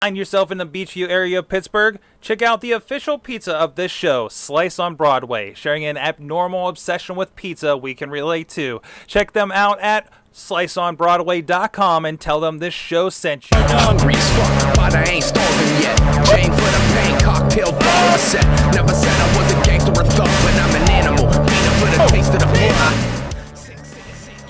Find yourself in the Beachview area of Pittsburgh? Check out the official pizza of this show, Slice on Broadway, sharing an abnormal obsession with pizza we can relate to. Check them out at sliceonbroadway.com and tell them this show sent you. Hungry as fuck, but I ain't starving yet. Chain for the pain, cocktail bottle set. Never said I was a gangster or thug, but I'm an animal. Peanut for the taste of the floor.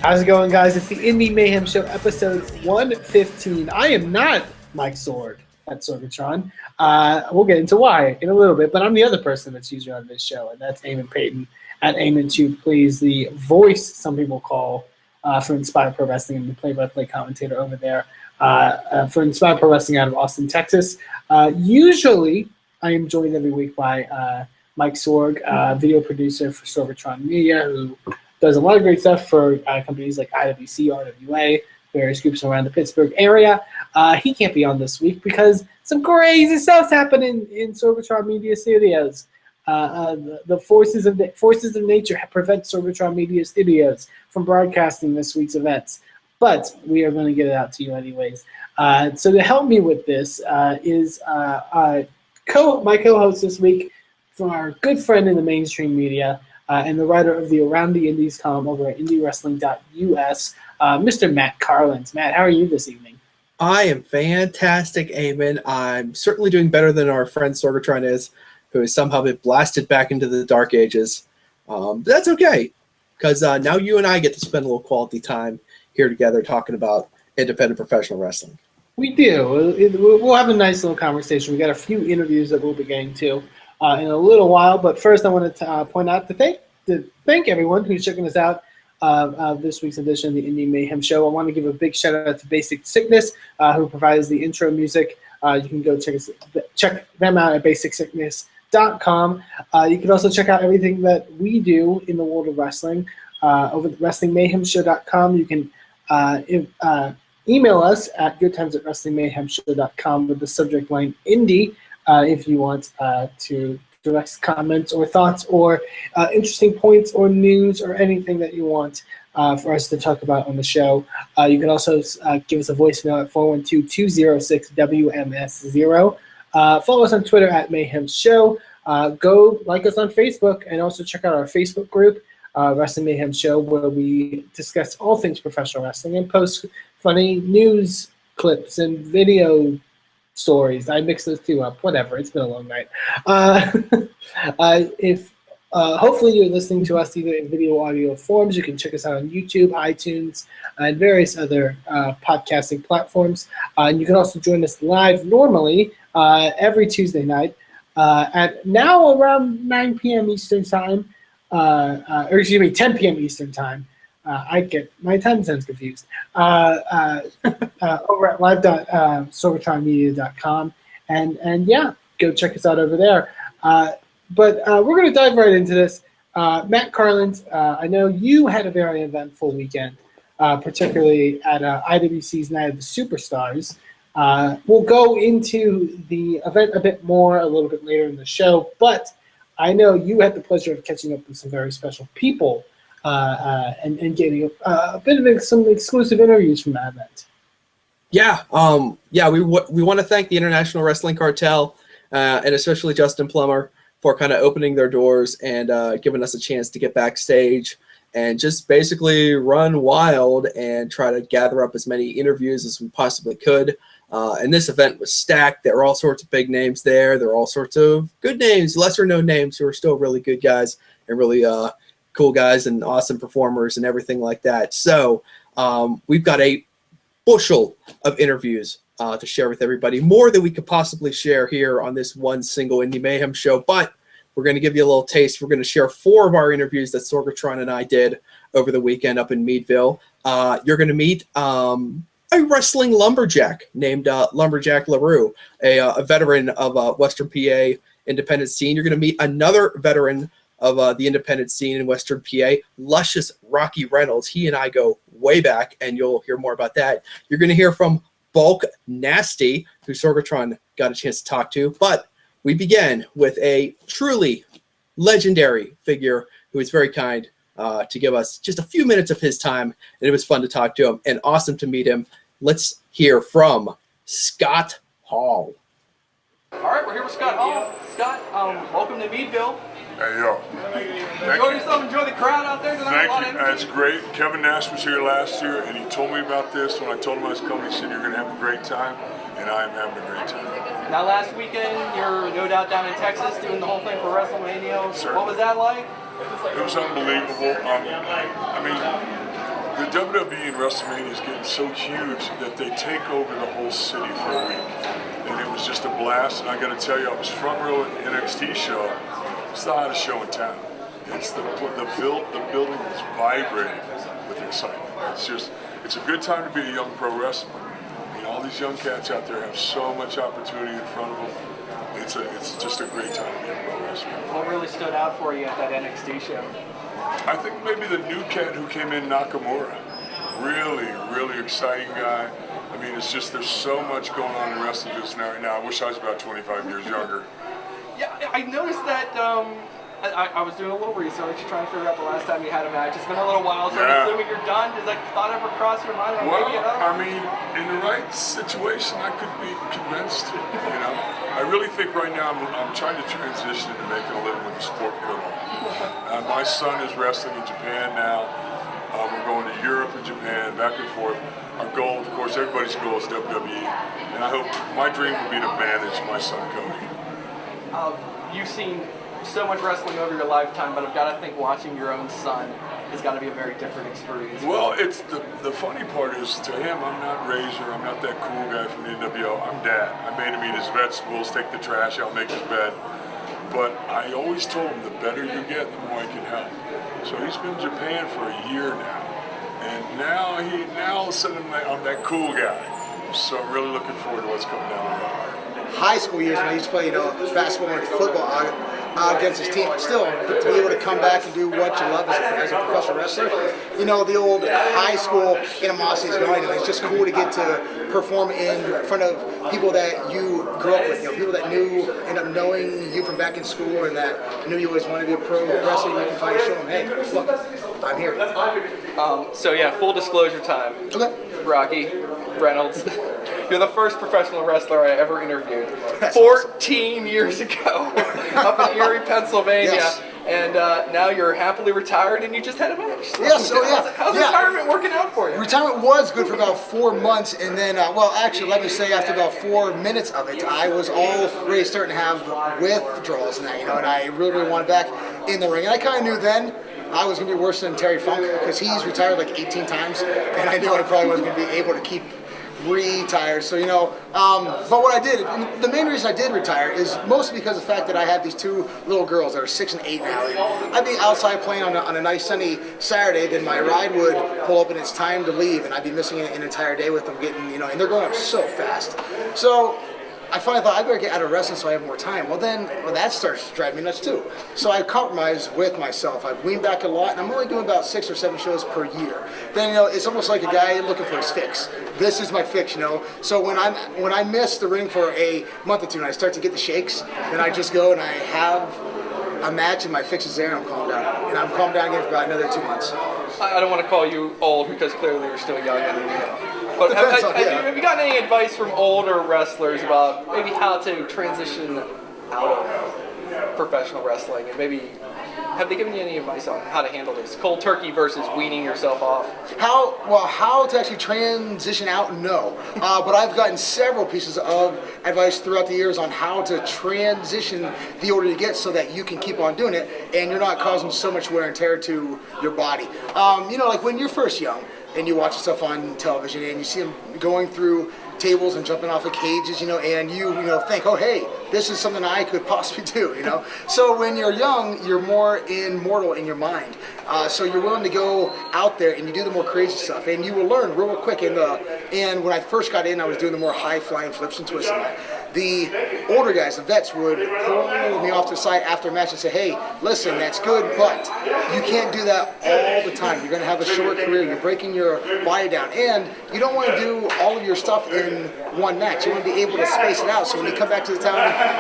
How's it going, guys? It's the Indy Mayhem Show, episode 115. I am not Mike Sorg at Sorgatron. We'll get into why in a little bit, but I'm the other person that's usually on this show, and that's Eamon Paton at Eamon2, please, the voice some people call for Inspired Pro Wrestling and the play-by-play commentator over there for Inspired Pro Wrestling out of Austin, Texas. Usually, I am joined every week by Mike Sorg, video producer for Sorgatron Media, who does a lot of great stuff for companies like IWC, RWA, various groups around the Pittsburgh area. He can't be on this week because some crazy stuff's happening in Sorgatron Media Studios. The forces of nature prevent Sorgatron Media Studios from broadcasting this week's events, but we are going to get it out to you anyways. So to help me with this is my co-host this week from our good friend in the mainstream media and the writer of the Around the Indys column over at IndyWrestling.us, Mr. Matt Carlins. Matt, how are you this evening? I am fantastic, Eamon. I'm certainly doing better than our friend Sorgatron is, who has somehow been blasted back into the dark ages. But that's okay, because now you and I get to spend a little quality time here together talking about independent professional wrestling. We do. We'll have a nice little conversation. We got a few interviews that we'll be getting to in a little while, but first I want to point out to thank everyone who's checking us out this week's edition of the Indy Mayhem Show. I want to give a big shout out to Basic Sickness, who provides the intro music. You can go check them out at basicsickness.com. You can also check out everything that we do in the world of wrestling over at WrestlingMayhemShow.com. You can email us at goodtimes@WrestlingMayhemShow.com with the subject line Indy if you want to direct comments or thoughts or interesting points or news or anything that you want for us to talk about on the show. You can also give us a voicemail at 412-206-WMS0. Follow us on Twitter at Mayhem Show. Go like us on Facebook and also check out our Facebook group, Wrestling Mayhem Show, where we discuss all things professional wrestling and post funny news clips and video stories. I mix those two up. Whatever. It's been a long night. Hopefully you're listening to us either in video or audio forms, you can check us out on YouTube, iTunes, and various other podcasting platforms. And you can also join us live normally every Tuesday night at now around 9 p.m. Eastern Time, 10 p.m. Eastern Time. I get my time zones confused. Over at live.sorgatronmedia.com. And yeah, go check us out over there. But we're going to dive right into this. Matt Carlins, I know you had a very eventful weekend, particularly at IWC's Night of the Superstars. We'll go into the event a bit more a little bit later in the show, but I know you had the pleasure of catching up with some very special people and getting a bit of some exclusive interviews from that event. Yeah, we want to thank the International Wrestling Cartel and especially Justin Plummer for kind of opening their doors and giving us a chance to get backstage and just basically run wild and try to gather up as many interviews as we possibly could. And this event was stacked. There were all sorts of big names there. There were all sorts of good names, lesser-known names who are still really good guys and really cool guys and awesome performers and everything like that. So we've got a bushel of interviews to share with everybody, more than we could possibly share here on this one single Indy Mayhem show, but we're going to give you a little taste. We're going to share 4 of our interviews that Sorgatron and I did over the weekend up in Meadville. You're going to meet a wrestling lumberjack named Lumberjack Leraux, a veteran of Western PA independent scene. You're going to meet another veteran of the independent scene in Western PA, luscious Rocky Reynolds. He and I go way back, and you'll hear more about that. You're going to hear from Bulk Nasty, who Sorgatron got a chance to talk to. But we begin with a truly legendary figure who is very kind to give us just a few minutes of his time, and it was fun to talk to him and awesome to meet him. Let's hear from Scott Hall. All right, we're here with Scott Hall. Scott, welcome to Meadville. Hey, yo. Enjoy yourself, enjoy the crowd out there tonight. Thank you. That's great. Kevin Nash was here last year, and he told me about this. When I told him I was coming, he said, you're going to have a great time, and I am having a great time. Now, last weekend, you're no doubt down in Texas doing the whole thing for WrestleMania. Sure. What was that like? It was unbelievable. I mean, the WWE and WrestleMania is getting so huge that they take over the whole city for a week. And it was just a blast, and I got to tell you, I was front row at the NXT show. It's the hottest show in town. It's the building is vibrating with excitement. It's a good time to be a young pro wrestler. I mean, all these young cats out there have so much opportunity in front of them. It's just a great time to be a pro wrestler. What really stood out for you at that NXT show? I think maybe the new cat who came in, Nakamura. Really exciting guy. I mean, it's just there's so much going on in wrestling just now. I wish I was about 25 years younger. Yeah, I noticed that. I was doing a little research, trying to figure out the last time you had a match. It's been a little while, so I'm assuming you're done. Does that thought ever cross your mind? Well, I mean, in the right situation, I could be convinced. You know, I really think right now I'm trying to transition into making a living with the sport good on. My son is wrestling in Japan now. We're going to Europe and Japan, back and forth. Our goal, of course, everybody's goal is WWE, and I hope my dream would be to manage my son Cody. You've seen so much wrestling over your lifetime, but I've got to think watching your own son has got to be a very different experience. Well, it's the funny part is to him, I'm not Razor, I'm not that cool guy from the NWO. I'm Dad. I made him eat his vegetables, take the trash out, make his bed. But I always told him the better you get, the more I can help. So he's been in Japan for a year now, and now all of a sudden I'm that cool guy. So I'm really looking forward to what's coming down the road. High school years when I used to play, basketball and football against his team, but still, to be able to come back and do what you love as a professional wrestler, the old high school animosity is going, and it's just cool to get to perform in front of people that you grew up with, people that end up knowing you from back in school and that knew you always wanted to be a pro wrestler. You can finally show them, hey, look, I'm here. So yeah, full disclosure time. Okay. Rocky, Reynolds. You're the first professional wrestler I ever interviewed. That's 14 awesome. Years ago, up in Erie, Pennsylvania. Yes. And now you're happily retired and you just had a match. Yes, so yeah. How's retirement working out for you? Retirement was good for about 4 months, and then, actually, let me say, after about 4 minutes of it, I was already starting to have withdrawals and that, and I really wanted back in the ring. And I kind of knew then I was going to be worse than Terry Funk because he's retired like 18 times, and I knew I probably wasn't going to be able to keep retired. So, but what I did, the main reason I did retire is mostly because of the fact that I have these two little girls that are 6 and 8 now. And I'd be outside playing on a nice sunny Saturday, then my ride would pull up and it's time to leave, and I'd be missing an entire day with them getting, and they're growing up so fast. So I finally thought I better get out of wrestling so I have more time. Well, that starts to drive me nuts too. So I compromised with myself. I've weaned back a lot, and I'm only doing about 6 or 7 shows per year. Then it's almost like a guy looking for his fix. This is my fix, So when I miss the ring for a month or two and I start to get the shakes, then I just go and I have a match and my fix is there and I'm calmed down. And I'm calmed down again for about another 2 months. I don't want to call you old because clearly you're still young. But have you gotten any advice from older wrestlers about maybe how to transition out of professional wrestling, and maybe have they given you any advice on how to handle this cold turkey versus weaning yourself off? How to actually transition out? No, but I've gotten several pieces of advice throughout the years on how to transition the older you get so that you can keep on doing it and you're not causing so much wear and tear to your body. Like when you're first young and you watch stuff on television and you see them going through tables and jumping off of cages, and you think, oh, hey, this is something I could possibly do, So when you're young, you're more immortal in your mind. So you're willing to go out there and you do the more crazy stuff, and you will learn real quick. And when I first got in, I was doing the more high-flying flips and twists and that. The older guys, the vets, would pull me off to the side after a match and say, hey, listen, that's good, but you can't do that all the time. You're going to have a short career. You're breaking your body down. And you don't want to do all of your stuff in one match. You want to be able to space it out so when you come back to the town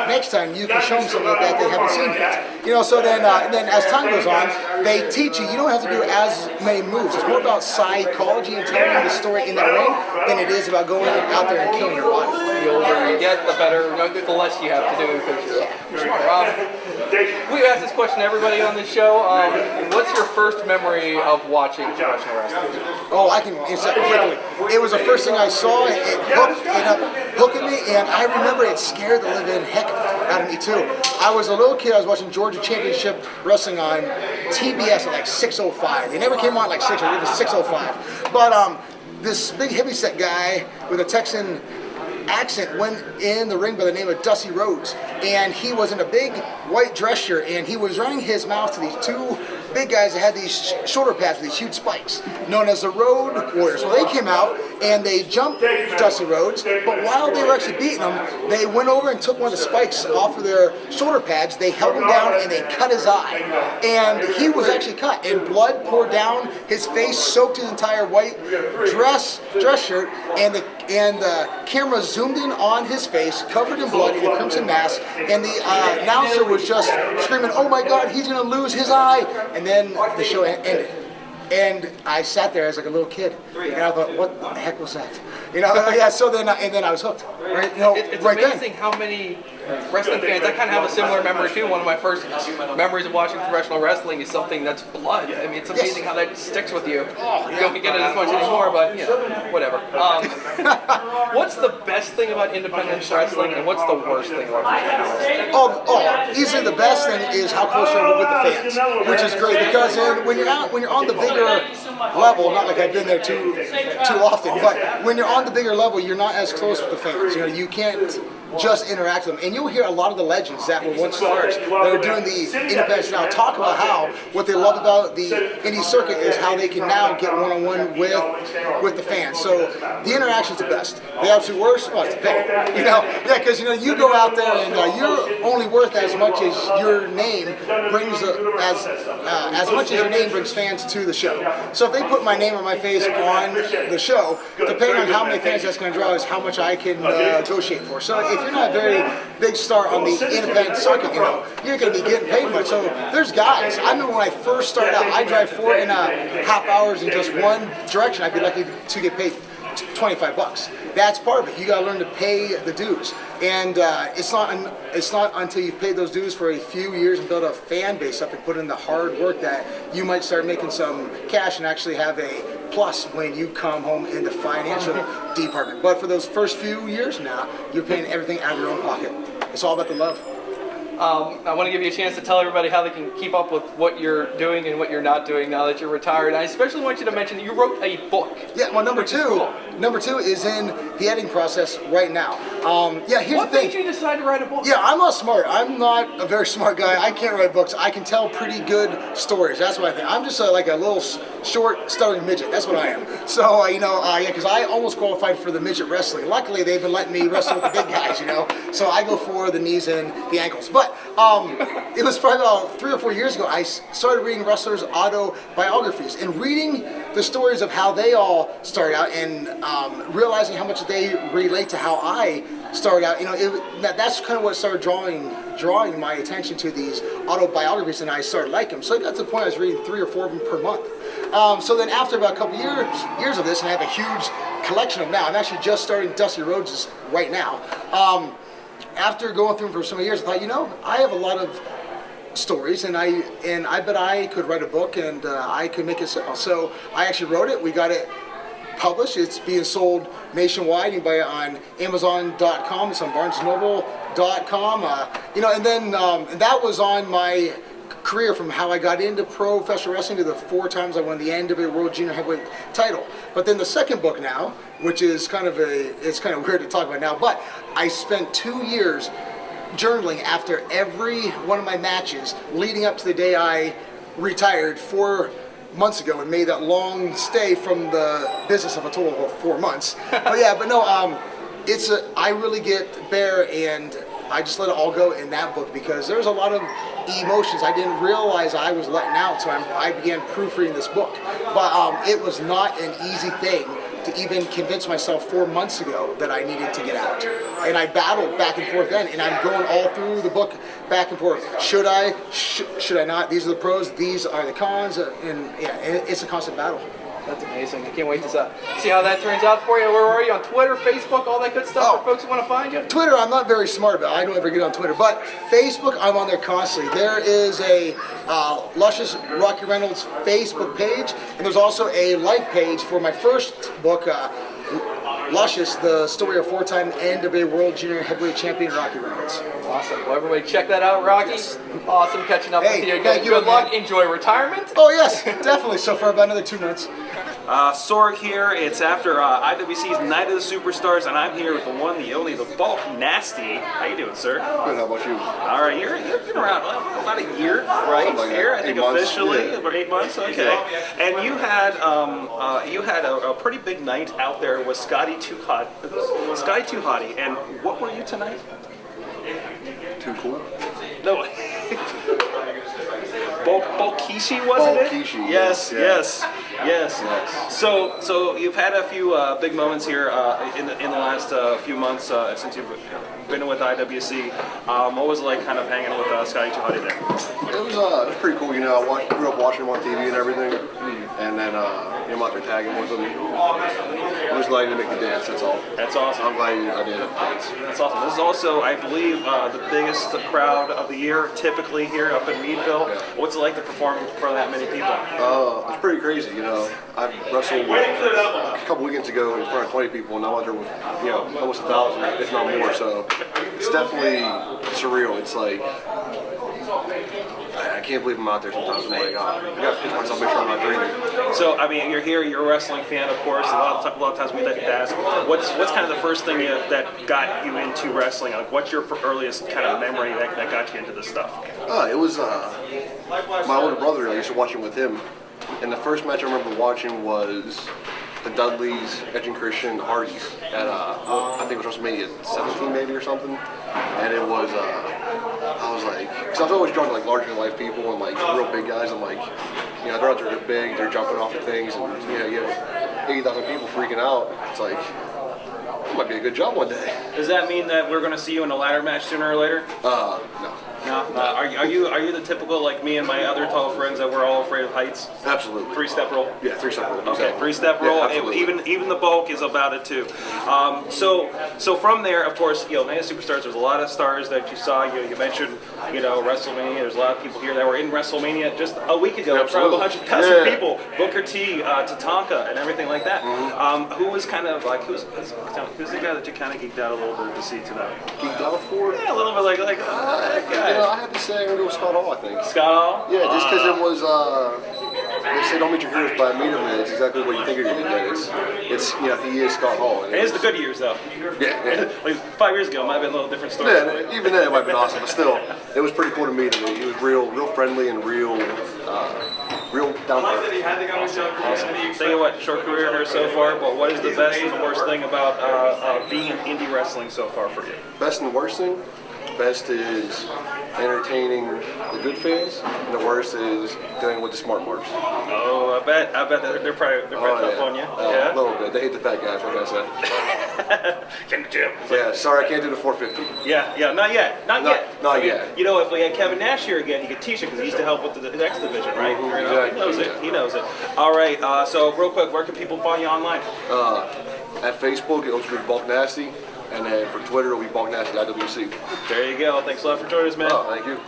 next time, you can show them something that they haven't seen yet. So then as time goes on, they teach you don't have to do as many moves. It's more about psychology and telling you the story in that ring than it is about going out there and killing your body. the older you get, the better, the less you have to do because you're smarter. We ask this question to everybody on this show. What's your first memory of watching professional wrestling? Oh, I can answer that quickly. It was the first thing I saw. It ended up hooking me, and I remember it scared the living heck out of me too. I was a little kid. I was watching Georgia Championship Wrestling on TBS at like 6:05. They never came on like 6, it was 6:05. But this big heavyset guy with a Texan accent went in the ring by the name of Dusty Rhodes, and he was in a big white dress shirt, and he was running his mouth to these two big guys that had these shoulder pads with these huge spikes, known as the Road Warriors. Well, they came out and they jumped Dusty Rhodes, but while they were actually beating him, they went over and took one of the spikes off of their shoulder pads. They held him down and they cut his eye, and he was actually cut, and blood poured down his face, soaked his entire white dress shirt, and the camera zoomed in on his face, covered in blood, in a crimson mask, and the announcer was just screaming, "Oh my God, he's gonna lose his eye!" And then the show ended. And I sat there as like a little kid, and I thought, "What the heck was that?" Yeah. So then, and then I was hooked. Right? It's right amazing then. how many wrestling fans. I kind of have a similar memory too. One of my first memories of watching professional wrestling is something that's blood. I mean, it's amazing how that sticks with you. Oh, You don't get it as much anymore, but whatever. What's the best thing about independent wrestling, and what's the worst thing about independent wrestling? Easily the best thing is how close you are with the fans, which is great because when you're on the bigger level, not like I've been there too often, but when you're on the bigger level, you're not as close with the fans. You can't just interact with them, and you'll hear a lot of the legends that were once stars that are doing the independents now talk about how what they love about the indie circuit is how they can now get one-on-one with the fans. So the interaction's the best. The absolute worst, well, it's the pay. Because you go out there and you're only worth as much as your name brings as much as your name brings fans to the show. So if they put my name or my face on the show, depending on how many fans that's going to draw is how much I can negotiate for. So if you're not a very big star on the independent circuit, you're going to be getting paid much. So there's guys. I remember when I first started out, I drive 4.5 hours in just one direction. I'd be lucky to get paid $25. That's part of it. You got to learn to pay the dues, and it's not until you've paid those dues for a few years and build a fan base up and put in the hard work that you might start making some cash and actually have a plus when you come home in the financial department. But for those first few years now, you're paying everything out of your own pocket. It's all about the love. I want to give you a chance to tell everybody how they can keep up with what you're doing and what you're not doing now that you're retired. I especially want you to mention that you wrote a book. Yeah, well, number two is in the editing process right now. Here's what the thing. made you decide to write a book? Yeah, I'm not smart. I'm not a very smart guy. I can't write books. I can tell pretty good stories. That's what I think. I'm just like a little short, stuttering midget. That's what I am. So, because I almost qualified for the midget wrestling. Luckily, they've been letting me wrestle with the big guys, So I go for the knees and the ankles. But it was probably about 3 or 4 years ago, I started reading wrestlers' autobiographies and reading the stories of how they all started out and realizing how much they relate to how I started out. That's kind of what started drawing my attention to these autobiographies, and I started liking them. So I got to the point I was reading 3 or 4 of them per month. So then after about a couple years of this, and I have a huge collection of them now. I'm actually just starting Dusty Rhodes right now. After going through them for so many years, I thought, I have a lot of stories, and I bet I could write a book, and I could make it sell. So I actually wrote it. We got it published. It's being sold nationwide. You can buy it on Amazon.com. It's on BarnesandNoble.com. And that was on my career from how I got into professional wrestling to the 4 times I won the NWA World Junior Heavyweight title. But then the second book now, which is it's kind of weird to talk about now, but I spent 2 years journaling after every one of my matches leading up to the day I retired 4 months ago and made that long stay from the business of a total of 4 months. I really get bare, and I just let it all go in that book because there's a lot of emotions I didn't realize I was letting out until I began proofreading this book. But it was not an easy thing to even convince myself 4 months ago that I needed to get out. And I battled back and forth then, and I'm going all through the book back and forth. Should I? Should I not? These are the pros, these are the cons, and it's a constant battle. That's amazing. I can't wait to see how that turns out for you. Where are you on Twitter, Facebook, all that good stuff for folks who want to find you? Twitter, I'm not very smart about. I don't ever get on Twitter, but Facebook, I'm on there constantly. There is a Luscious Rocky Reynolds Facebook page, and there's also a like page for my first book, Luscious, the story of four-time NWA World Junior Heavyweight Champion Rocky Reynolds. Awesome. Well, everybody check that out, Rocky. Yes. Awesome catching up with you. Thank you. Good luck. Enjoy retirement. Oh, yes, definitely. So for about another 2 minutes. Sorg here. It's after IWC's Night of the Superstars, and I'm here with the one, the only, the Bulk Nasty. How you doing, sir? Good. How about you? All right, you've been around about a year, right? Like here, I think officially, yeah. about 8 months. Okay. And you had a pretty big night out there with Scotty Too Hottie. And what were you tonight? Too cool. No. Bulkishi, wasn't it? Bulkishi, Yes. So you've had a few big moments here in the last few months since you've been with IWC. What was it like kind of hanging with Scotty Too Hottie there? It was pretty cool. You know, I grew up watching him on TV and everything, and then I'm out there tagging with him. I'm just glad to make the dance. That's all. That's awesome. I'm glad I did the dance. That's awesome. This is also, I believe, the biggest crowd of the year, typically here up in Meadville. Yeah. What's it like to perform in front of that many people? It's pretty crazy. You know, I wrestled a couple weekends ago in front of 20 people, and I'm out there with almost 1,000, if not more. So it's definitely surreal. It's like, I can't believe I'm out there sometimes. I'm like, I gotta pinch myself, make sure I'm not dreaming. So, I mean, you're here, you're a wrestling fan, of course. A lot of times we like to ask, what's kind of the first thing that got you into wrestling? Like, what's your earliest kind of memory that got you into this stuff? It was my older brother. I used to watch it with him. And the first match I remember watching was the Dudleys, Edge and Christian, Hardys at I think it was WrestleMania 17 maybe or something. And it was I was like, because I was always drawn to like larger than life people and like real big guys. I'm like, they're out there, they're big, they're jumping off of things, and you have 80,000 people freaking out. It's like, it might be a good job one day. Does that mean that we're going to see you in a ladder match sooner or later? No. No. Are you the typical, like me and my other tall friends, that we're all afraid of heights? Absolutely. 3-step roll? Yeah, 3-step roll. Okay, Exactly. 3-step roll. Yeah, even the bulk is about it too. So from there, of course, Night of Superstars. There's a lot of stars that you saw. You mentioned, WrestleMania. There's a lot of people here that were in WrestleMania just a week ago. In front of 100,000 people. Booker T, Tatanka, and everything like that. Mm-hmm. Who was kind of like who's the guy that you kind of geeked out a little bit to see tonight? Geeked out for? Yeah, a little bit like that guy. I have to say, I'm going to go with Scott Hall, I think. Scott Hall? Yeah, just because it was, they say don't meet your heroes by meet them, and it's exactly what you think you're going to get. It's he is Scott Hall. It is the good years, though. Yeah. Like 5 years ago, it might have been a little different story. Yeah, even then it might have been awesome, but still, it was pretty cool to meet him. He was real friendly and real down to earth. Awesome. Tell you what, short career here so far, but what is the best and the worst thing about being in indie wrestling so far for you? Best and worst thing? Best is entertaining the good fans, and the worst is dealing with the smart marks. Oh, I bet that they're probably tough on you. A little bit. They hate the fat guys, like I said. In the gym. Yeah, sorry, I can't do the 450. Yeah, not yet. Not yet. Yet. If we had Kevin Nash here again, he could teach it because he used to help with the X division, right? Exactly. He knows it. All right, so real quick, where can people find you online? At Facebook, it'll be Bulk Nasty. And then for Twitter, it'll be Bulk Nasty IWC. There you go. Thanks a lot for joining us, man. Oh, thank you.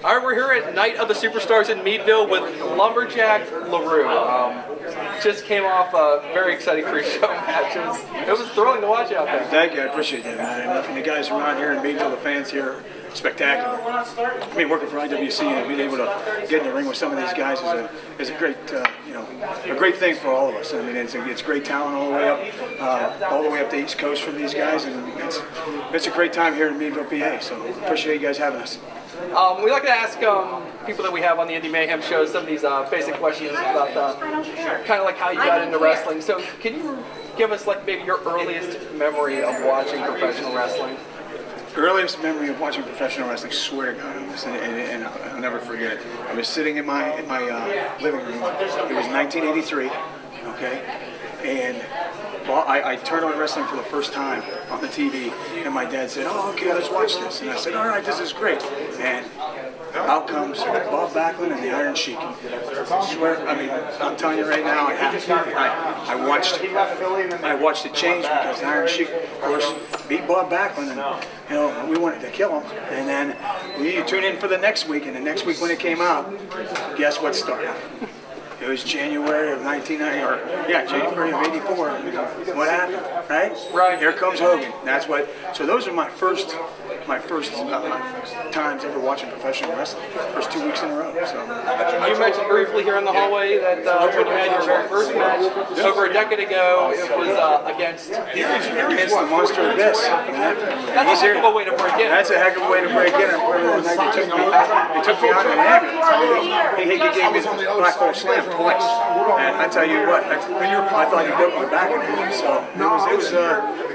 All right, we're here at Night of the Superstars in Meadville with Lumberjack Leraux. Just came off a very exciting pre-show match. It was thrilling to watch out there. Thank you, I appreciate that, man. And the guys around here in Meadville, the fans here, spectacular. I mean, working for IWC and being able to get in the ring with some of these guys is a great, a great thing for all of us. I mean, it's great talent all the way up the East Coast from these guys, and it's a great time here in Meadville, PA. So appreciate you guys having us. We like to ask people that we have on the Indy Mayhem show some of these basic questions about kind of like how you got into wrestling. So can you give us like maybe your earliest memory of watching professional wrestling? Earliest memory of watching professional wrestling, swear to God, and I'll never forget it. I was sitting in my living room. It was 1983, okay, and I turned on wrestling for the first time on the TV, and my dad said, "Oh, okay, let's watch this." And I said, "All right, this is great." And out comes Bob Backlund and the Iron Sheik. I swear, I mean, I'm telling you right now, I watched it change because the Iron Sheik, of course, beat Bob Backlund, and we wanted to kill him. And then we tune in for the next week, and the next week when it came out, guess what started? It was January of January of '84. What happened, right? Right. Here comes Hogan. That's what. So those are my first times ever watching professional wrestling. First 2 weeks in a row. So. You mentioned briefly here in the hallway that when you had your very first match over a decade ago, it was against the Monster Abyss. That's a heck of a way to break in. That's a heck of a way to break in. I remember the night they took me out in an ambulance. I mean, he gave me the Black Hole Slam twice. And I tell you what, I thought he broke my back in half. So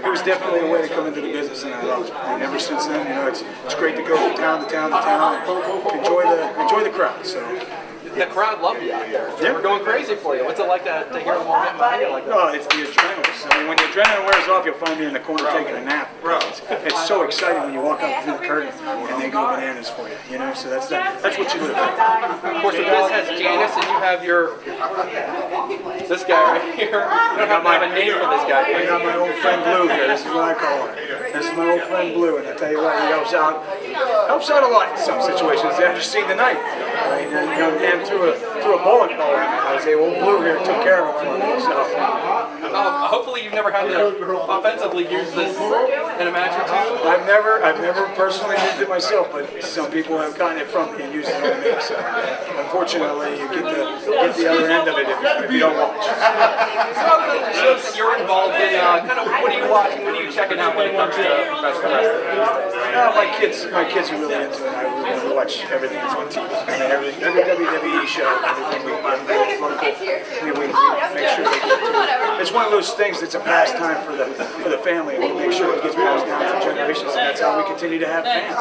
it was definitely a way to come into the business, and I loved it. And ever since then, it's great to go from town to town to town and enjoy the crowd. So. The crowd loved you out there. They were going crazy for you. What's it like to hear them all get behind you like that? Oh, it's the adrenaline. I mean, when the adrenaline wears off, you'll find me in the corner taking a nap. It's so exciting when you walk up through the curtain and they go bananas for you. So that's what you live for. Of course, this has Janice, and you have this guy right here. You don't have to have a name for this guy. I got my old friend Blue here. This is what I call her. This is my old friend Blue, and I tell you what, he helps out a lot in some situations. As you see tonight, and threw a bowling ball at me. I was able, Blue here took care of it for me. So. Hopefully you've never had to offensively use this in a match or two. I've never personally used it myself, but some people have gotten it from me and used it on me. So unfortunately, you get the other end of it if you don't watch. So the shows that you're involved in, kind of what are you watching? What are you checking out when it comes to professional wrestling? My kids are really into it. I really watch everything that's on TV. I mean, every WWE show, everything we make sure they get to. It's one of those things that's a pastime for the family. We make sure it gets passed down for generations, and that's how we continue to have fans.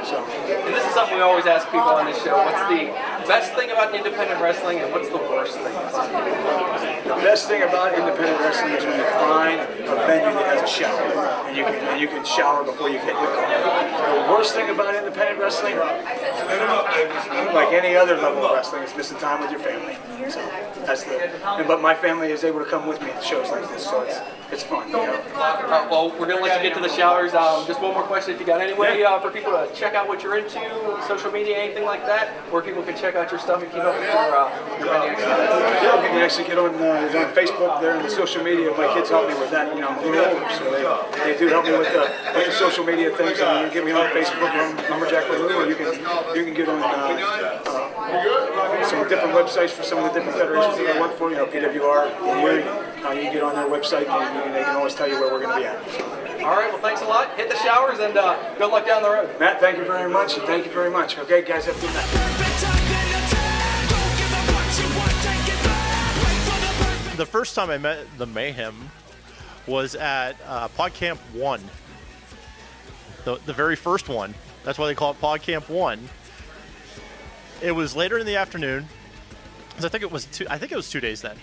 So. And this is something we always ask people on this show. What's the best thing about independent wrestling, and what's the worst thing? The best thing about independent wrestling is when you find a venue that has a shower, and you can shower before you get in the car. The worst thing about independent wrestling, like any other level of wrestling, is missing time with your family. So that's but my family is able to come with me at shows like this, so it's fun. Well, we're gonna let you get to the showers. Just one more question, if you got any way for people to check out what you're into, social media, anything like that, where people can check out your stuff and keep up with your many activities. Yeah, you can actually get on Facebook there and the social media. My kids help me with that. I'm a little older, so they do help me with the social media things. And you can get me on Facebook, Lumberjack Leraux, or you can get on some different websites for some of the different federations that I work for. PWR. You can get on their website and they can always tell you where we're going to be at. All right, well, thanks a lot. Hit the showers and good luck down the road. Matt, thank you very much, and thank you very much. Okay, guys, have a good night. The first time I met the Mayhem was at Pod Camp 1. The very first one. That's why they call it Pod Camp 1. It was later in the afternoon. I think it was 2 days then.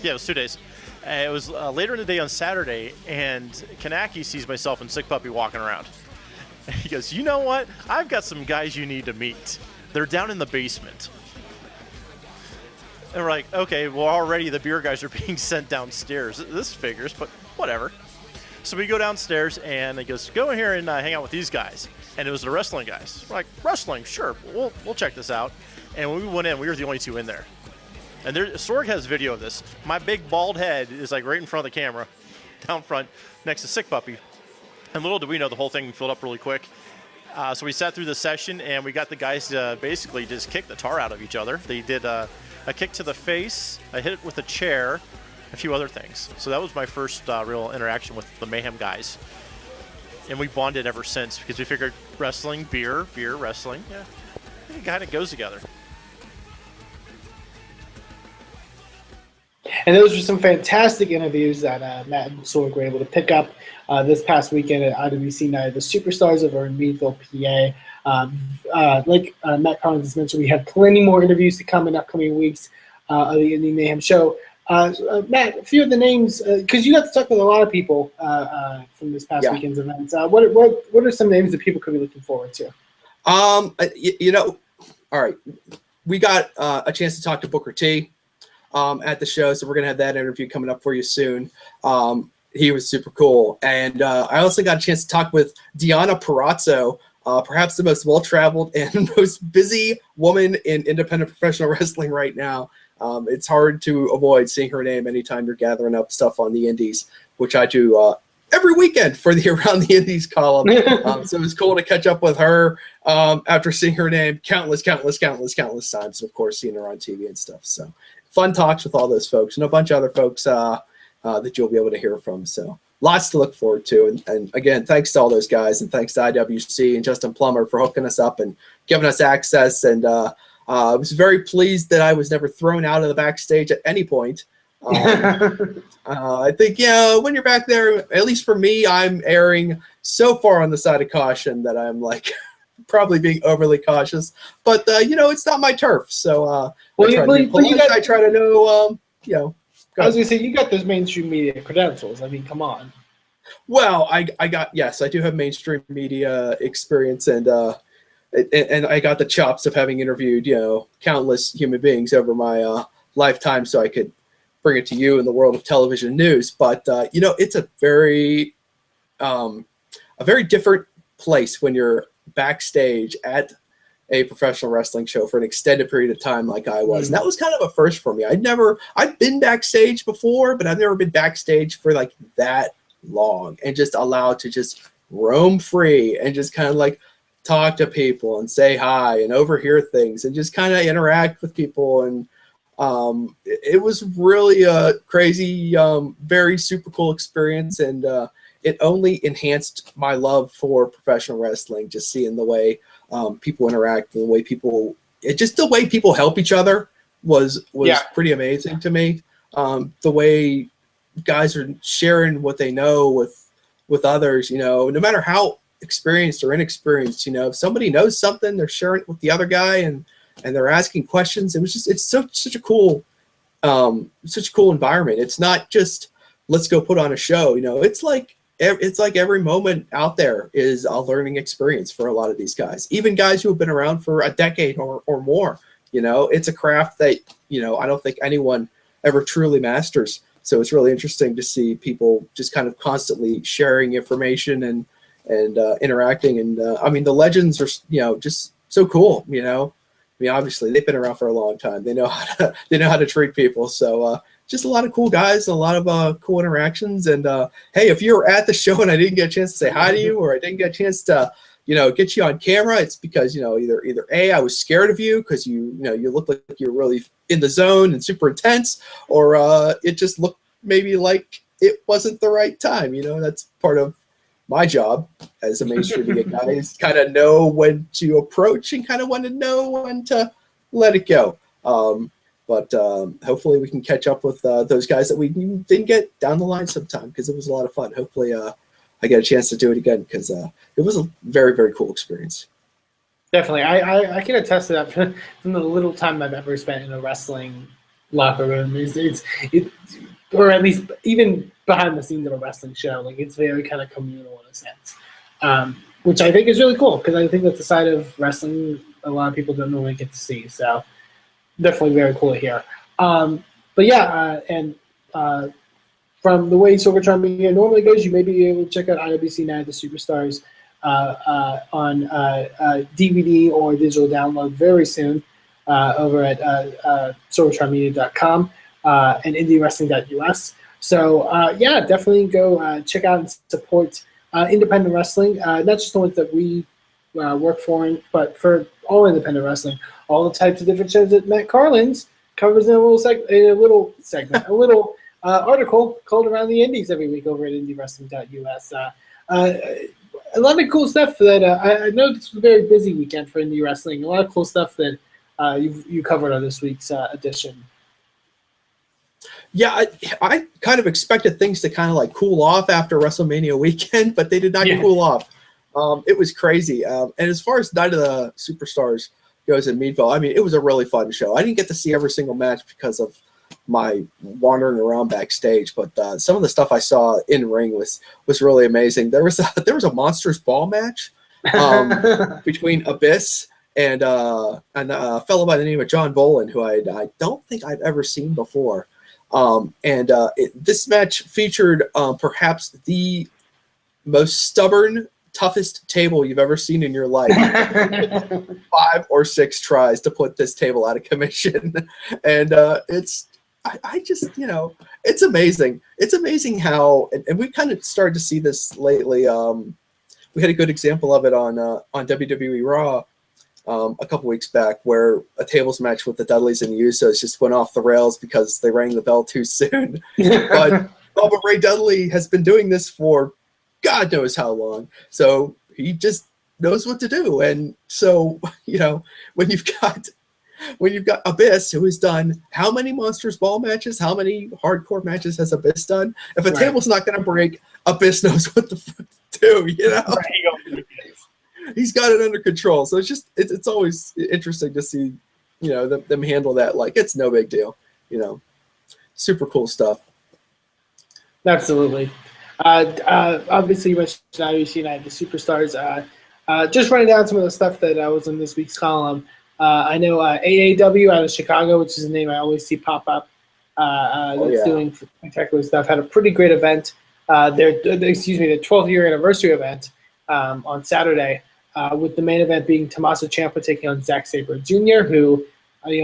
Yeah, it was 2 days. It was later in the day on Saturday, and Kanaki sees myself and Sick Puppy walking around. He goes, "You know what? I've got some guys you need to meet. They're down in the basement." And we're like, okay, well, already the beer guys are being sent downstairs. This figures, but whatever. So we go downstairs, and he goes, "Go in here and hang out with these guys." And it was the wrestling guys. We're like, "Wrestling? Sure, we'll check this out." And when we went in, we were the only two in there. And Sorg has video of this. My big bald head is like right in front of the camera, down front, next to Sick Puppy. And little did we know the whole thing filled up really quick. So we sat through the session, and we got the guys to basically just kick the tar out of each other. They did a kick to the face, a hit with a chair, a few other things. So that was my first real interaction with the Mayhem guys. And we bonded ever since because we figured wrestling, beer, wrestling, yeah, it kind of goes together. And those were some fantastic interviews that Matt and Sorg were able to pick up this past weekend at IWC Night of the Superstars over in Meadville, PA. Like Matt Carlins mentioned, we have plenty more interviews to come in upcoming weeks of the Indy Mayhem show. Matt, a few of the names, because you got to talk with a lot of people from this past weekend's events. What are some names that people could be looking forward to? All right. We got a chance to talk to Booker T at the show, so we're going to have that interview coming up for you soon. He was super cool. And I also got a chance to talk with Deanna Perazzo, perhaps the most well-traveled and most busy woman in independent professional wrestling right now. It's hard to avoid seeing her name anytime you're gathering up stuff on the Indies, which I do every weekend for the Around the Indys column. So it was cool to catch up with her after seeing her name countless times, and of course seeing her on TV and stuff. So fun talks with all those folks and a bunch of other folks that you'll be able to hear from. So lots to look forward to. And again, thanks to all those guys, and thanks to IWC and Justin Plummer for hooking us up and giving us access. And I was very pleased that I was never thrown out of the backstage at any point. I think, when you're back there, at least for me, I'm erring so far on the side of caution that I'm like probably being overly cautious. But, it's not my turf. So I try to know, I was going to say, you got those mainstream media credentials. I mean, come on. Well, I do have mainstream media experience, and I got the chops of having interviewed, countless human beings over my lifetime, so I could bring it to you in the world of television news. But it's a very different place when you're backstage at a professional wrestling show for an extended period of time, like I was. And that was kind of a first for me. I'd been backstage before, but I've never been backstage for like that long and just allowed to just roam free and just kind of like talk to people and say hi and overhear things and just kind of interact with people. And it was really a crazy, very super cool experience. And it only enhanced my love for professional wrestling, just seeing the way people interact and the way the way people help each other was pretty amazing to me. The way guys are sharing what they know with others, no matter how experienced or inexperienced, if somebody knows something, they're sharing it with the other guy and they're asking questions. It's such a cool environment. It's not just let's go put on a show. It's like every moment out there is a learning experience for a lot of these guys, even guys who have been around for a decade or more. It's a craft that I don't think anyone ever truly masters. So it's really interesting to see people just kind of constantly sharing information and interacting. And the legends are just so cool. Obviously they've been around for a long time. They know how to treat people. So just a lot of cool guys, a lot of cool interactions. And hey, if you're at the show and I didn't get a chance to say hi to you, or I didn't get a chance to get you on camera, it's because either A, I was scared of you because you look like you're really in the zone and super intense, or it just looked maybe like it wasn't the right time. That's part of my job as a mainstream media guy, is kind of know when to approach and kind of want to know when to let it go. But hopefully we can catch up with those guys that we didn't get down the line sometime, because it was a lot of fun. Hopefully I get a chance to do it again, because it was a very, very cool experience. Definitely. I can attest to that from the little time I've ever spent in a wrestling locker room. Or at least even behind the scenes of a wrestling show. Like, it's very kind of communal in a sense, which I think is really cool, because I think that's a side of wrestling a lot of people don't normally get to see. So definitely very cool to hear. From the way Sorgatron Media normally goes, you may be able to check out IWC Night of the Superstars on DVD or digital download very soon over at sorgatronmedia.com and IndyWrestling.us. So, definitely go check out and support independent wrestling, not just the ones that we work for, but for all independent wrestling, all the types of different shows that Matt Carlins covers in a little article called Around the Indys every week over at IndyWrestling.us. A lot of cool stuff that I know this was a very busy weekend for indie wrestling. A lot of cool stuff that you covered on this week's edition. Yeah, I kind of expected things to kind of like cool off after WrestleMania weekend, but they did not cool off. It was crazy. And as far as Night of the Superstars goes in Meadville, it was a really fun show. I didn't get to see every single match because of my wandering around backstage, but some of the stuff I saw in ring was really amazing. There was a monstrous ball match between Abyss and a fellow by the name of John Bolin, who I don't think I've ever seen before. This match featured perhaps the most stubborn, toughest table you've ever seen in your life. 5 or 6 tries to put this table out of commission, and I just, it's amazing. It's amazing how, and we've kind of started to see this lately. We had a good example of it on WWE Raw a couple weeks back, where a tables match with the Dudleys and the Usos just went off the rails because they rang the bell too soon. But Ray Dudley has been doing this for God knows how long, so he just knows what to do. And so, when you've got Abyss, who has done how many Monsters Ball matches, how many hardcore matches has Abyss done? If a table's not going to break, Abyss knows what the fuck to do, Right. He's got it under control. So it's always interesting to see, them handle that like it's no big deal, Super cool stuff. Absolutely. Obviously, you mentioned IWC Night, the Superstars. Just running down some of the stuff that was in this week's column. I know AAW out of Chicago, which is a name I always see pop up, that's doing spectacular stuff. Had a pretty great event. Their 12th year anniversary event on Saturday, with the main event being Tommaso Ciampa taking on Zack Sabre Jr., who,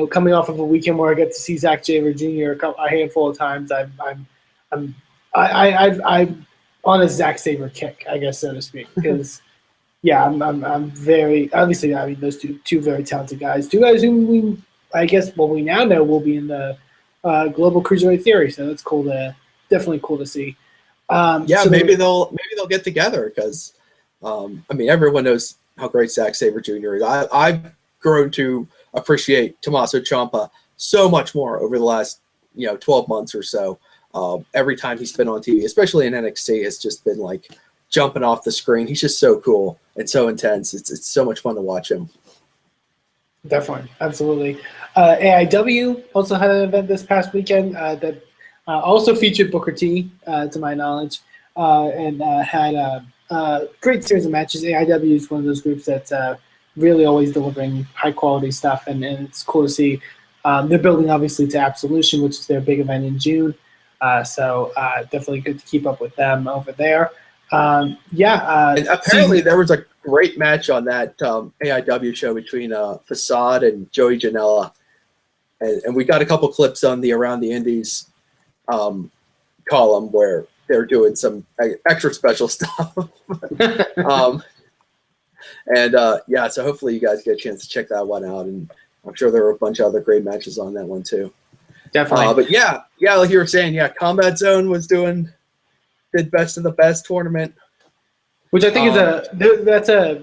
coming off of a weekend where I got to see Zack Sabre Jr. a handful of times, I'm on a Zack Sabre kick, I guess, so to speak, because. Yeah, I'm very obviously. I mean, those two very talented guys. Two guys who we now know will be in the Global Cruiserweight Series. So that's cool definitely cool to see. Maybe they'll get together because, everyone knows how great Zack Sabre Jr. is. I've grown to appreciate Tommaso Ciampa so much more over the last 12 months or so. Every time he's been on TV, especially in NXT, it's just been like jumping off the screen. He's just so cool and so intense. It's so much fun to watch him. Definitely, absolutely. AIW also had an event this past weekend that also featured Booker T, to my knowledge, and had a great series of matches. AIW is one of those groups that's really always delivering high quality stuff, and it's cool to see. They're building obviously to Absolution, which is their big event in June. So definitely good to keep up with them over there. And apparently there was a great match on that AIW show between Facade and Joey Janela, and we got a couple clips on the Around the Indys column where they're doing some extra special stuff. So hopefully you guys get a chance to check that one out, and I'm sure there were a bunch of other great matches on that one too. Definitely. Like you were saying, Combat Zone did best of the best tournament, which I think is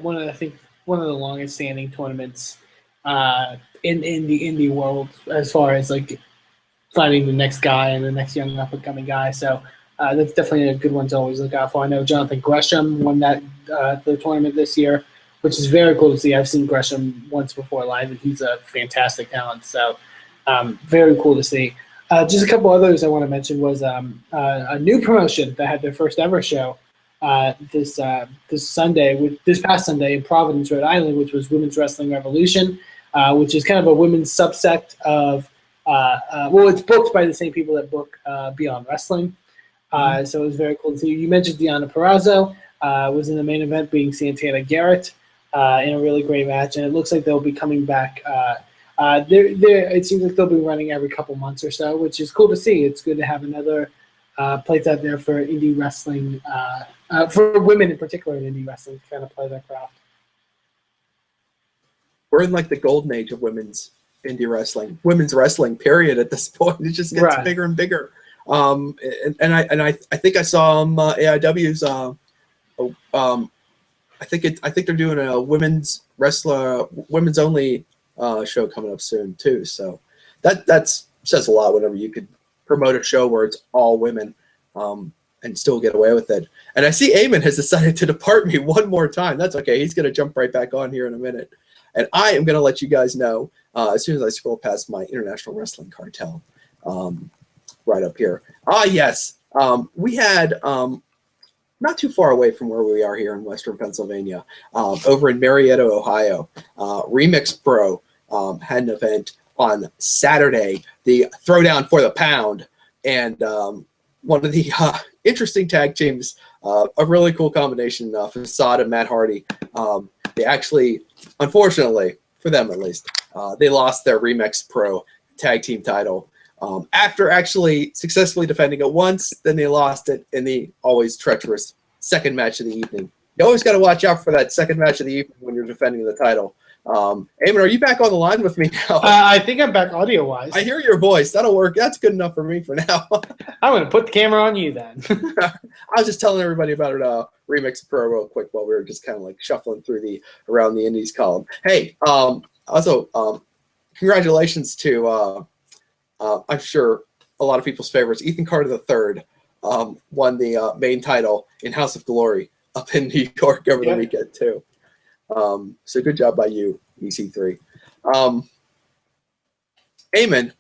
one of the longest standing tournaments in the indie world as far as like finding the next guy and the next young up and coming guy. So that's definitely a good one to always look out for. I know Jonathan Gresham won that the tournament this year, which is very cool to see. I've seen Gresham once before live, and he's a fantastic talent. So very cool to see. Just a couple others I want to mention was a new promotion that had their first ever show this past Sunday in Providence, Rhode Island, which was Women's Wrestling Revolution, which is kind of a women's subsect of it's booked by the same people that book Beyond Wrestling. So it was very cool to see. You mentioned Deanna Perazzo was in the main event, being Santana Garrett in a really great match, and it looks like they'll be coming back. It seems like they'll be running every couple months or so, which is cool to see. It's good to have another place out there for indie wrestling, for women in particular in indie wrestling, to kind of play their craft. We're in like the golden age of women's women's wrestling period at this point. It just gets bigger and bigger. I think I saw AIW's. I think they're doing a women's only show coming up soon too. So that says a lot whenever you could promote a show where it's all women and still get away with it. And I see Eamon has decided to depart me one more time. That's okay. He's going to jump right back on here in a minute. And I am going to let you guys know as soon as I scroll past my International Wrestling Cartel right up here. Ah, yes. We had not too far away from where we are here in Western Pennsylvania, over in Marietta, Ohio, Remix Pro had an event on Saturday, the Throwdown for the Pound, and one of the interesting tag teams, a really cool combination, Facade and Matt Hardy. They actually, unfortunately, for them at least, they lost their Remix Pro tag team title. After actually successfully defending it once, then they lost it in the always treacherous second match of the evening. You always got to watch out for that second match of the evening when you're defending the title. Eamon, are you back on the line with me now? I think I'm back audio-wise. I hear your voice. That'll work. That's good enough for me for now. I'm going to put the camera on you then. I was just telling everybody about it, Remix Pro real quick while we were just kind of like shuffling through the Around the Indys column. Hey, also, congratulations to, I'm sure, a lot of people's favorites. Ethan Carter III won the main title in House of Glory up in New York over the weekend, too. So good job by you, EC3. Eamon,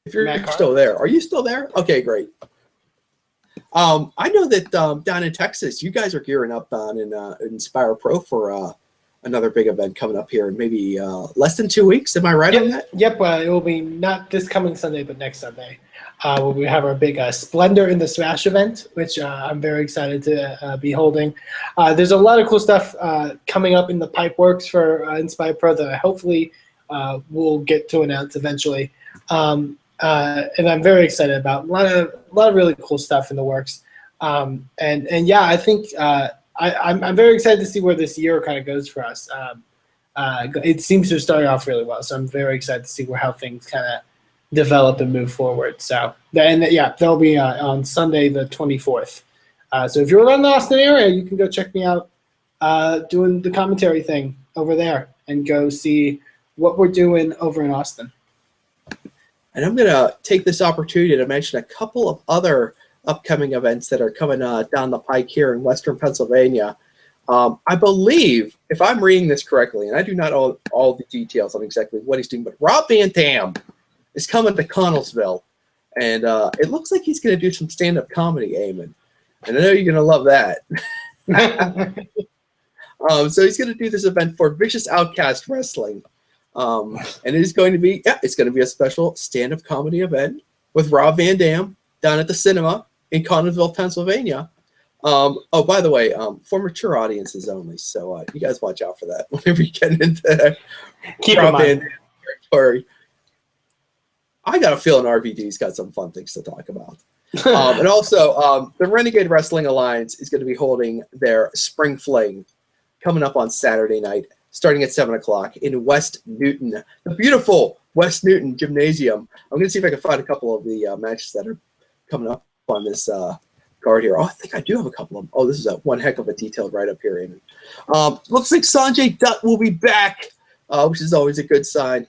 if you're still there, are you still there? Okay, great. I know that down in Texas, you guys are gearing up on Inspire Pro for another big event coming up here in maybe less than 2 weeks. Am I right on that? Yep. It will be not this coming Sunday, but next Sunday. Where we have our big Splendor in the Smash event, which I'm very excited to be holding. There's a lot of cool stuff coming up in the pipe works for Inspire Pro that I hopefully will get to announce eventually. And I'm very excited about a lot of really cool stuff in the works. And yeah, I think I'm very excited to see where this year kind of goes for us. It seems to have started off really well, so I'm very excited to see how things kind of develop and move forward. So, they'll be on Sunday the 24th. So if you're around the Austin area, you can go check me out doing the commentary thing over there and go see what we're doing over in Austin. And I'm going to take this opportunity to mention a couple of other upcoming events that are coming down the pike here in Western Pennsylvania. I believe, if I'm reading this correctly, and I do not know all the details on exactly what he's doing, but Rob Van Dam is coming to Connellsville, and it looks like he's going to do some stand-up comedy, Eamon. And I know you're going to love that. So he's going to do this event for Vicious Outcast Wrestling. And it's going to be a special stand-up comedy event with Rob Van Dam down at the cinema in Connellsville, Pennsylvania. Oh, by the way, for mature audiences only, so you guys watch out for that whenever you get into Rob Van Dam territory. I got a feeling RVD's got some fun things to talk about. And also, the Renegade Wrestling Alliance is going to be holding their Spring Fling coming up on Saturday night, starting at 7 o'clock in West Newton, the beautiful West Newton Gymnasium. I'm going to see if I can find a couple of the matches that are coming up on this card here. Oh, I think I do have a couple of them. Oh, this is one heck of a detailed write-up here, Eamon. Looks like Sanjay Dutt will be back, which is always a good sign.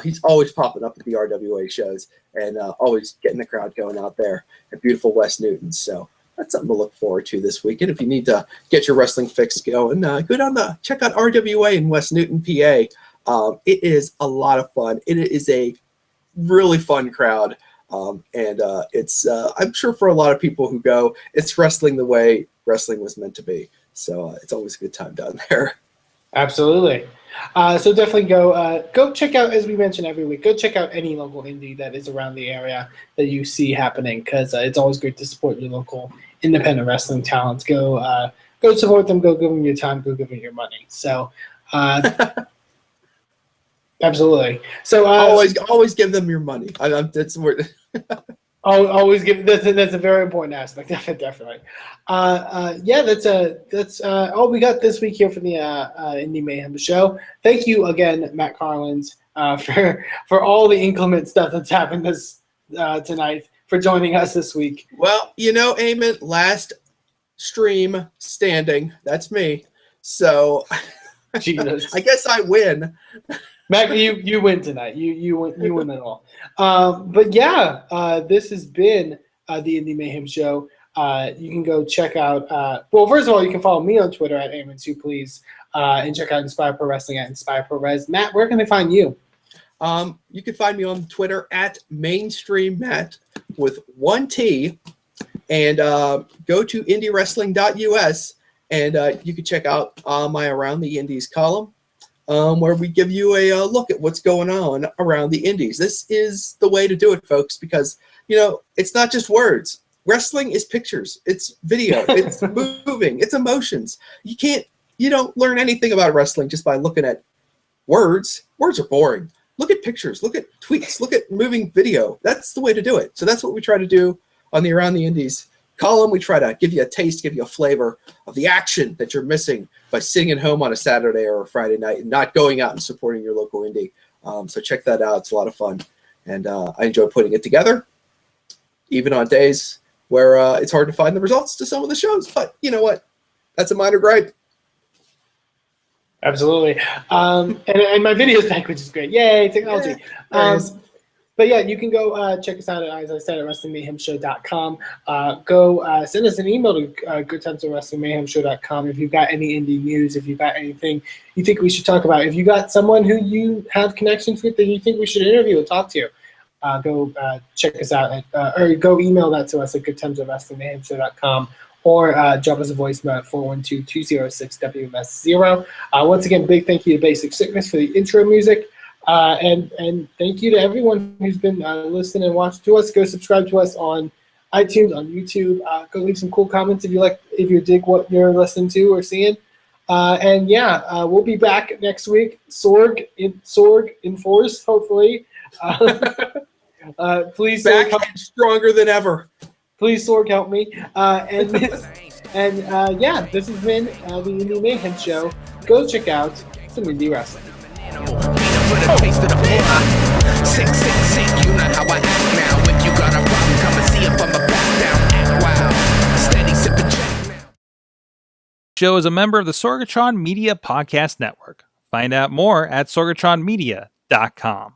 He's always popping up at the RWA shows and always getting the crowd going out there at beautiful West Newton. So that's something to look forward to this weekend. If you need to get your wrestling fix going, go down check out RWA in West Newton, PA. It is a lot of fun. It is a really fun crowd. And it's I'm sure for a lot of people who go, it's wrestling the way wrestling was meant to be. So it's always a good time down there. Absolutely. So definitely go check out, as we mentioned every week, go check out any local indie that is around the area that you see happening, because it's always great to support your local independent wrestling talents. Go support them. Go give them your time. Go give them your money. So absolutely. So always give them your money. That's where. Always give. That's a very important aspect. Definitely. That's all we got this week here for the Indy Mayhem show. Thank you again, Matt Carlins, for all the inclement stuff that's happened this tonight, for joining us this week. Well, Eamon, last stream standing. That's me. So Jesus. I guess I win. Mac, you win tonight. You win it all. But yeah, this has been the Indy Mayhem show. You can go check out. Well, first of all, you can follow me on Twitter at Eamon2, please, and check out Inspire Pro Wrestling at Inspire Pro Res. Matt, where can they find you? You can find me on Twitter at Mainstream Matt. with one T, and go to IndyWrestling.us, and you can check out my Around the Indys column, where we give you a look at what's going on around the Indies. This is the way to do it, folks, because, it's not just words. Wrestling is pictures. It's video. It's moving. It's emotions. You don't learn anything about wrestling just by looking at words. Words are boring. Look at pictures. Look at tweets. Look at moving video. That's the way to do it. So that's what we try to do on the Around the Indies column. We try to give you a taste, give you a flavor of the action that you're missing by sitting at home on a Saturday or a Friday night and not going out and supporting your local indie. So check that out. It's a lot of fun. And I enjoy putting it together, even on days where it's hard to find the results to some of the shows. But you know what? That's a minor gripe. Absolutely. And my video's back, which is great. Yay, technology. But yeah, you can go check us out, as I said, at WrestlingMayhemShow.com. Go send us an email to goodtimes@WrestlingMayhemShow.com if you've got any indie news, if you've got anything you think we should talk about. If you got someone who you have connections with that you think we should interview and talk to, go check us out or go email that to us at goodtimes@WrestlingMayhemShow.com. Or drop us a voicemail at 412-206-WMS0. Once again, big thank you to Basic Sickness for the intro music. And thank you to everyone who's been listening and watching to us. Go subscribe to us on iTunes, on YouTube. Go leave some cool comments if you dig what you're listening to or seeing. We'll be back next week. Sorg in force, hopefully. Please, back and stronger than ever. Please, Sorg, help me. This has been the Indy Mayhem Show. Go check out some indie wrestling. Show is a member of the Sorgatron Media Podcast Network. Find out more at sorgatronmedia.com.